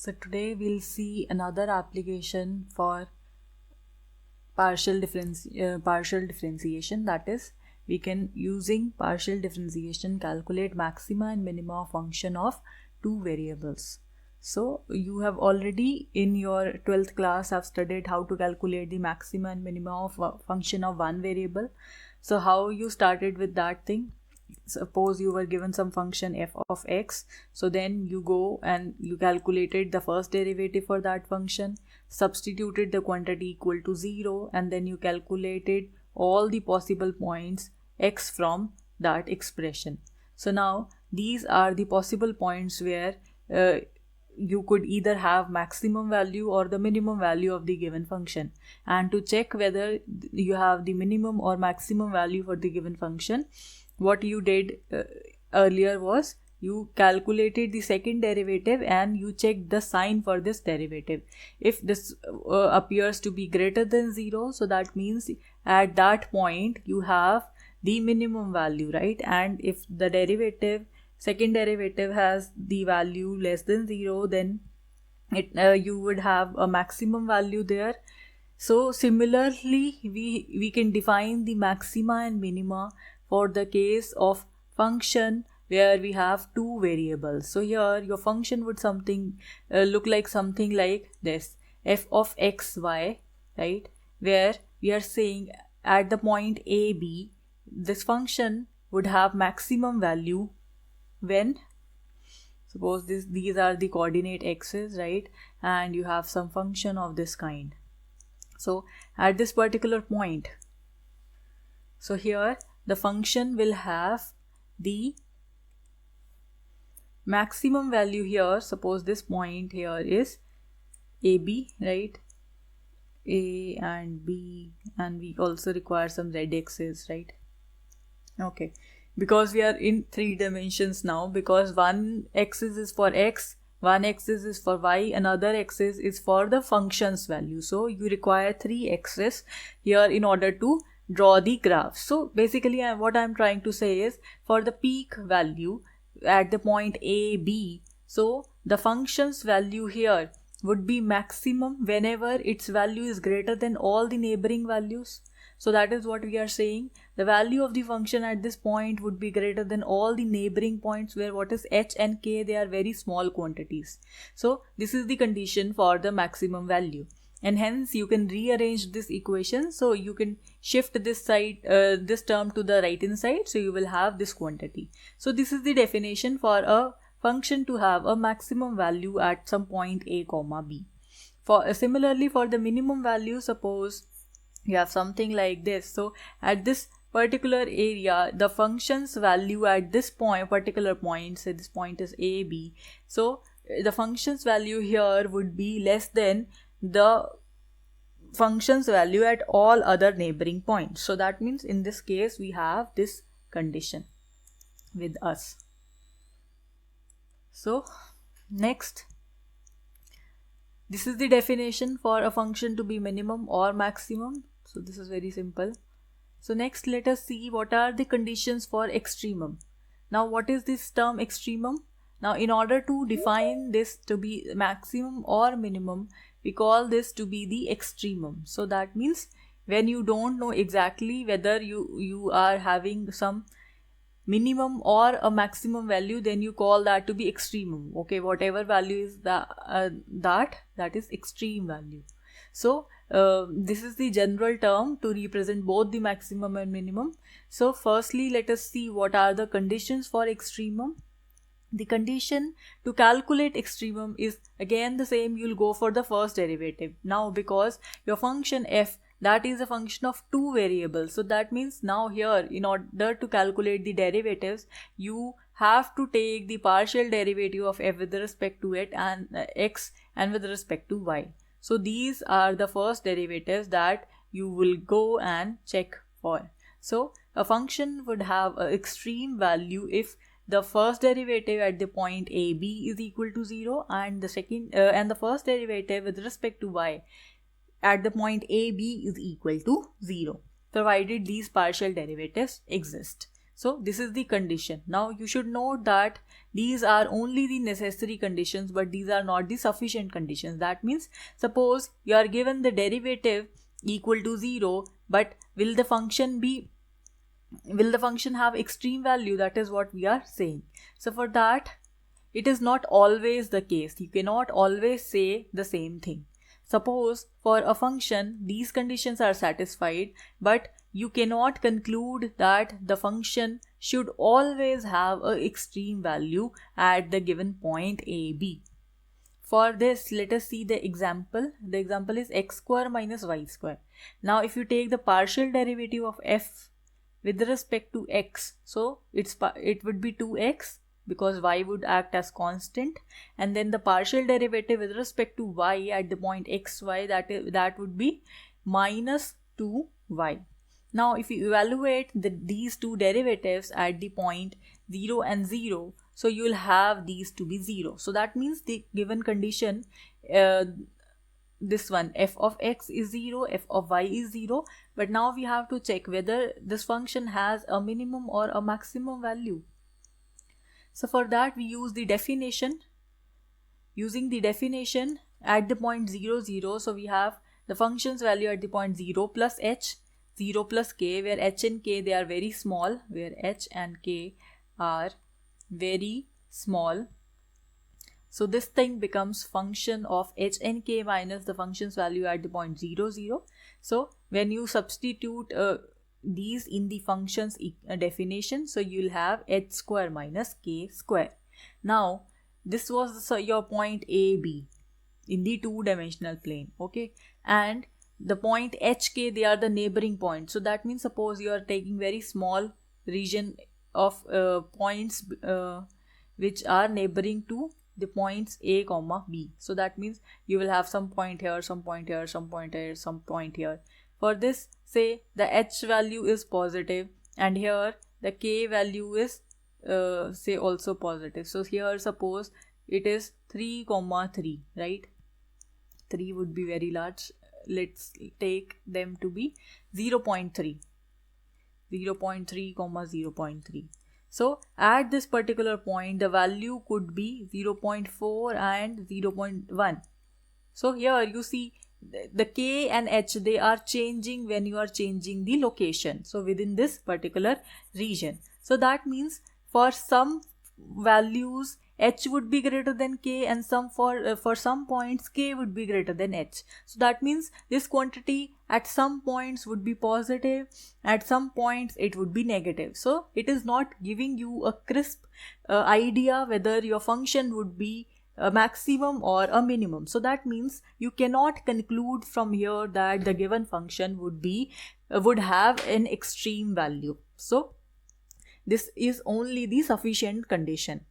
So today we'll see another application for partial differentiation. That is, we can using partial differentiation calculate maxima and minima function of two variables. So you have already in your 12th class have studied how to calculate the maxima and minima of a function of one variable. So how you started with that thing? Suppose you were given some function f of x, so then you go and you calculated the first derivative for that function, substituted the quantity equal to 0, and then you calculated all the possible points x from that expression. So now these are the possible points where you could either have maximum value or the minimum value of the given function. And to check whether you have the minimum or maximum value for the given function, what you did earlier was you calculated the second derivative and you checked the sign for this derivative. If this appears to be greater than 0, so that means at that point you have the minimum value, right? And if the second derivative has the value less than 0, then you would have a maximum value there. So similarly, we can define the maxima and minima for the case of function where we have two variables. So here your function would look like something like this: f of xy, right? Where we are saying at the point a, b, this function would have maximum value when, suppose these are the coordinate x's, right? And you have some function of this kind. So at this particular point, so here the function will have the maximum value here. Suppose this point here is AB, right? A and B, and we also require some z axis, right? Okay, because we are in 3 dimensions now, because one axis is for x, one axis is for y, another axis is for the function's value. So you require 3 axes here in order to draw the graph. So basically what I'm trying to say is, for the peak value at the point a, b, so the function's value here would be maximum whenever its value is greater than all the neighboring values. So that is what we are saying. The value of the function at this point would be greater than all the neighboring points, where what is h and k, they are very small quantities. So this is the condition for the maximum value. And hence you can rearrange this equation. So you can shift this term to the right hand side. So you will have this quantity. So this is the definition for a function to have a maximum value at some point a comma b. Similarly for the minimum value, suppose you have something like this. So at this particular area, the function's value at this particular point, say this point is a, b. So the function's value here would be less than the function's value at all other neighboring points. So that means in this case we have this condition with us. So next, this is the definition for a function to be minimum or maximum. So this is very simple. So next, let us see what are the conditions for extremum. Now what is this term extremum? Now in order to define this to be maximum or minimum, we call this to be the extremum. So that means when you don't know exactly whether you are having some minimum or a maximum value, then you call that to be extremum. Okay, whatever value is that is extreme value. So this is the general term to represent both the maximum and minimum. So firstly, let us see what are the conditions for extremum. The condition to calculate extremum is again the same. You'll go for the first derivative. Now because your function f, that is a function of two variables, so that means now here in order to calculate the derivatives, you have to take the partial derivative of f with respect to it and x and with respect to y. So these are the first derivatives that you will go and check for. So a function would have an extreme value if the first derivative at the point a, b is equal to 0, and the first derivative with respect to y at the point a, b is equal to 0, provided these partial derivatives exist. So this is the condition. Now you should note that these are only the necessary conditions, but these are not the sufficient conditions. That means suppose you are given the derivative equal to 0, but will the function have extreme value? That is what we are saying. So for that, it is not always the case. You cannot always say the same thing. Suppose for a function these conditions are satisfied, but you cannot conclude that the function should always have an extreme value at the given point a, b. For this, let us see the example. The example is x square minus y square. Now if you take the partial derivative of f with respect to x, so it would be 2x, because y would act as constant, and then the partial derivative with respect to y at the point xy, that would be minus 2y. Now if you evaluate these two derivatives at the point 0 and 0, so you will have these to be 0. So that means the given condition, this one, f of x is 0, f of y is 0, but now we have to check whether this function has a minimum or a maximum value. So for that we use the definition. Using the definition at the point 0, 0, so we have the function's value at the point 0 plus h, 0 plus k, where h and k, they are very small, where h and k are very small. So this thing becomes function of h and k minus the function's value at the point 0, 0. So when you substitute these in the function's definition, so you'll have h square minus k square. Now this was your point a, b in the two-dimensional plane, okay, and the point hk, they are the neighboring points. So that means suppose you are taking very small region of points which are neighboring to the points a comma b. So that means you will have some point here, some point here, some point here, some point here. For this, say the h value is positive, and here the k value is say also positive. So here suppose it is 3, 3, right? 3 would be very large. Let's take them to be 0.3, 0.3, 0.3. So at this particular point, the value could be 0.4 and 0.1. So here you see the k and h, they are changing when you are changing the location. So within this particular region. So that means for some values h would be greater than k, and for some points k would be greater than h. So that means this quantity at some points would be positive, at some points it would be negative. So it is not giving you a crisp idea whether your function would be a maximum or a minimum. So that means you cannot conclude from here that the given function would have an extreme value. So this is only the sufficient condition.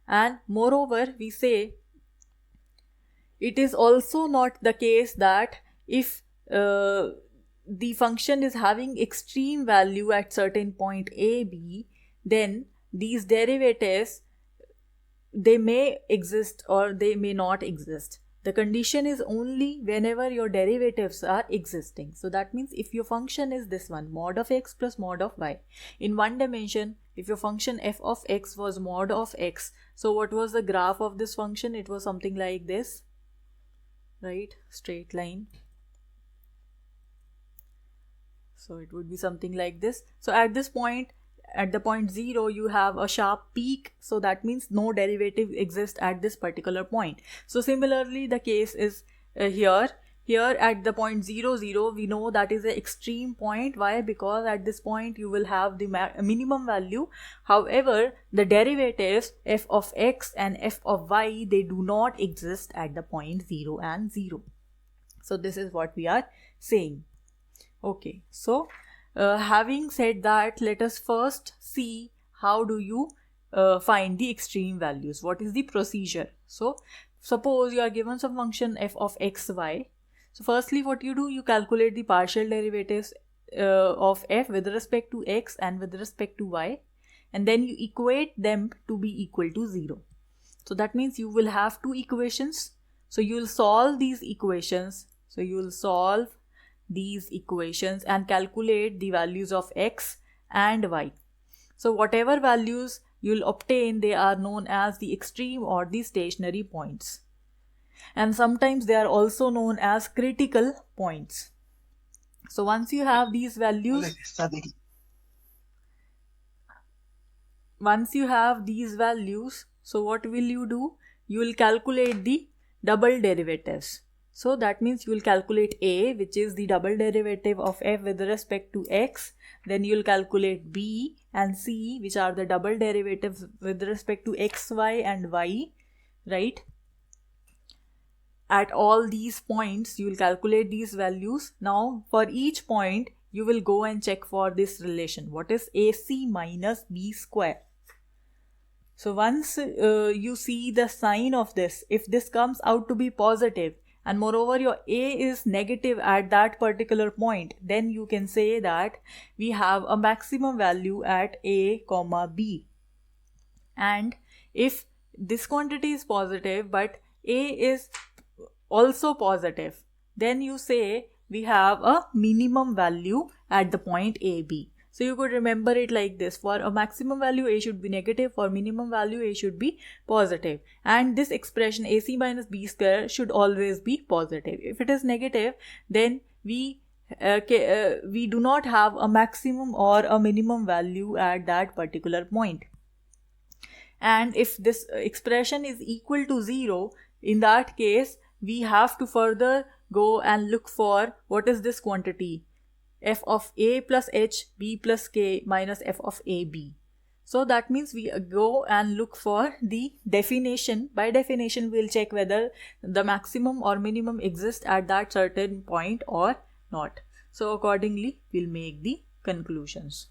And moreover, we say it is also not the case that if the function is having extreme value at certain point a, b, then these derivatives, they may exist or they may not exist. The condition is only whenever your derivatives are existing. So that means if your function is this one, mod of x plus mod of y, in one dimension, if your function f of x was mod of x, so what was the graph of this function? It was something like this, right? Straight line. So it would be something like this. So at this point, at the point 0, you have a sharp peak. So that means no derivative exists at this particular point. So similarly, the case is here. Here at the point 0, 0, we know that is an extreme point. Why? Because at this point you will have the minimum value. However, the derivatives f of x and f of y, they do not exist at the point 0 and 0. So this is what we are saying. Okay, so having said that, let us first see how do you find the extreme values. What is the procedure? So suppose you are given some function f of x, y. So firstly, what you do, you calculate the partial derivatives of f with respect to x and with respect to y, and then you equate them to be equal to 0. So that means you will have two equations. So you will solve these equations. So you will solve these equations and calculate the values of x and y. So whatever values you'll obtain, they are known as the extreme or the stationary points. And sometimes they are also known as critical points. So once you have these values, so what will you do? You will calculate the double derivatives. So that means you will calculate a, which is the double derivative of f with respect to x. Then you will calculate b and c, which are the double derivatives with respect to x, y and y, right? At all these points, you will calculate these values. Now, for each point, you will go and check for this relation. What is AC minus B square? So once you see the sign of this, if this comes out to be positive, and moreover your A is negative at that particular point, then you can say that we have a maximum value at A, B. And if this quantity is positive but A is also positive, then you say we have a minimum value at the point AB. So you could remember it like this: for a maximum value A should be negative, for minimum value A should be positive, and this expression AC minus B square should always be positive. If it is negative, then we do not have a maximum or a minimum value at that particular point. And if this expression is equal to 0, in that case we have to further go and look for what is this quantity: f of a plus h, b plus k minus f of ab. So that means we go and look for the definition. By definition, we'll check whether the maximum or minimum exists at that certain point or not. So accordingly, we'll make the conclusions.